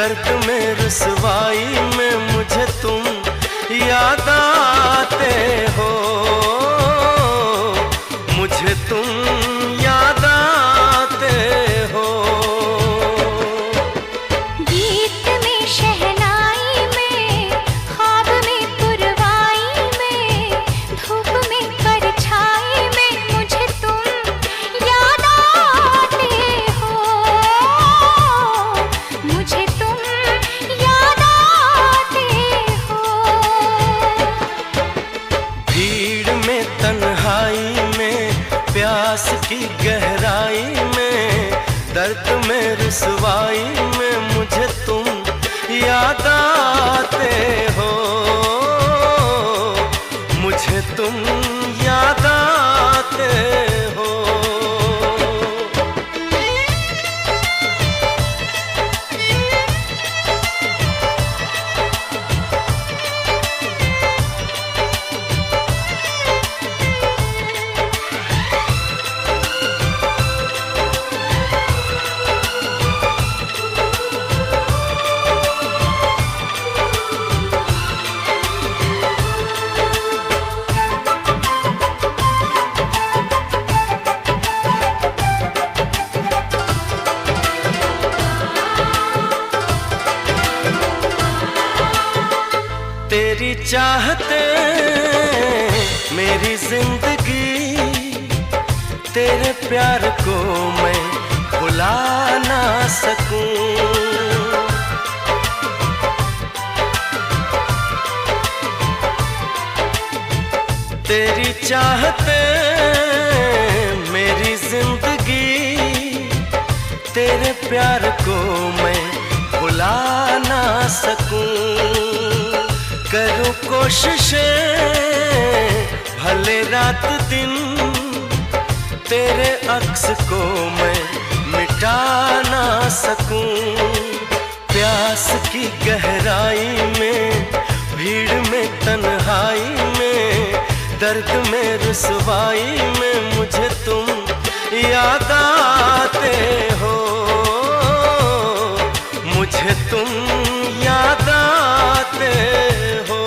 दर्द में रुसवाई में मुझे तुम याद आते हो, मुझे तुम याद आते हो। गीत में शहनाई में ख्वाब में पुरवाई में धूप में परछाई में मुझे तुम याद आते हो, मुझे तुम याद आते हो। भीड़ में तन्हाई में प्यास की गहराई में दर्द में रुसवाई में मुझे तुम याद आते हो, मुझे तुम याद आते हो। तेरी चाहते मेरी जिंदगी, तेरे प्यार को मैं भुला ना सकूं। तेरी चाहते मेरी जिंदगी, तेरे प्यार को मैं भुला ना सकूं। करूं कोशिशें भले रात दिन, तेरे अक्स को मैं मिटा ना सकूं। प्यास की गहराई में भीड़ में तन्हाई में दर्द में रुसवाई में मुझे तुम याद आते हो, मुझे तुम याद आते हो।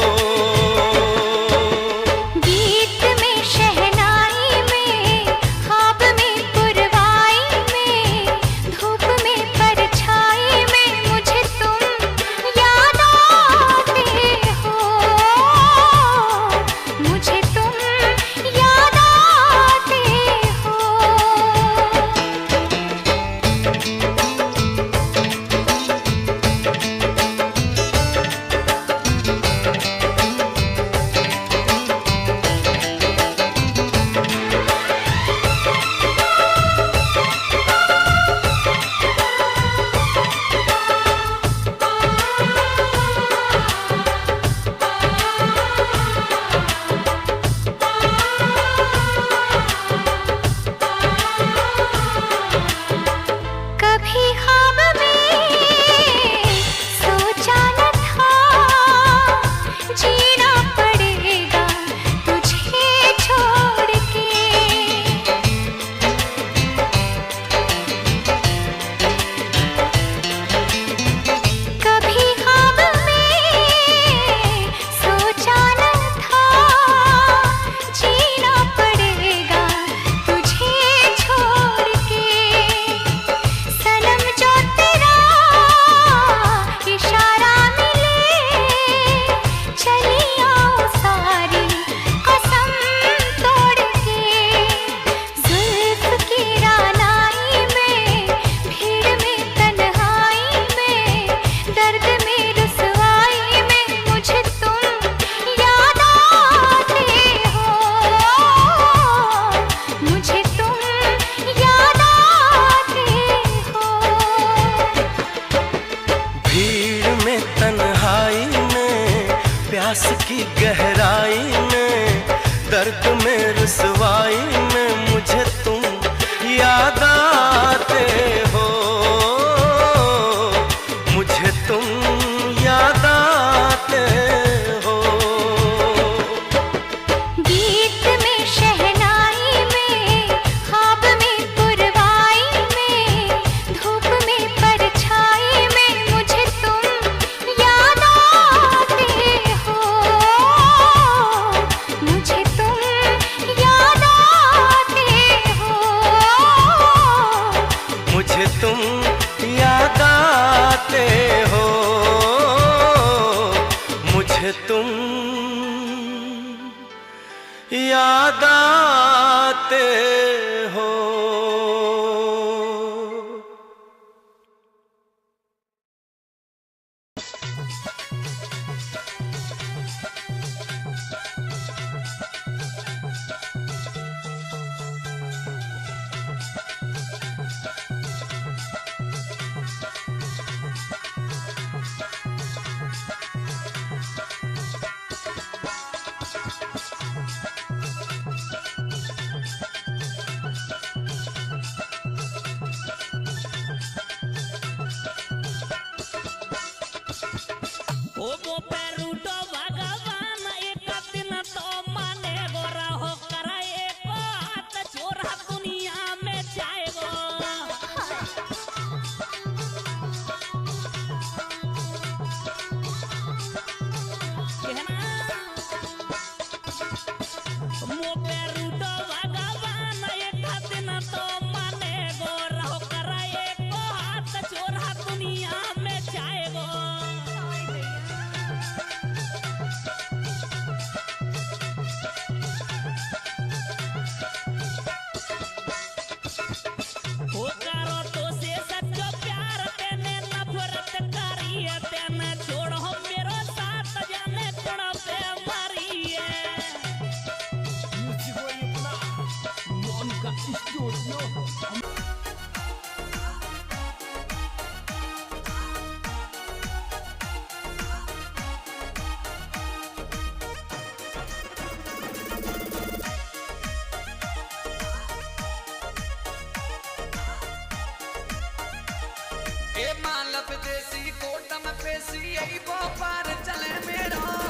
गीत में शहनाई में ख्वाब में पुरवाई में धूप में परछाई में मुझे तुम याद आते हो, मुझे तुम याद आते हो। कभी ख्वाब में सोचा न था जीना पड़ेगा तुझे छोड़ के। कभी ख्वाब में सोचा न था जीना पड़ेगा तुझे छोड़ के। सनम जो तेरा इशारा मिले चली आओ सारी कसम तोड़ के। जुल्फ की रानाई में भीड़ में तन्हाई में दर्द में रुसवाई में मुझे तुम याद आते हो, मुझे तुम याद आते हो। भीड़ में तन्हाई में प्यास की गहराई में दर्द में रुसवाई में मुझे तुम याद आते हो, मुझे तुम याद आते हो। गीत में शहनाई में ख्वाब में पुरवाई में धूप में परछाई में मुझे तुम आते हो, मुझे तुम याद आते हो। ए मालव देसी कोटम पेशी यही पार चले मेरा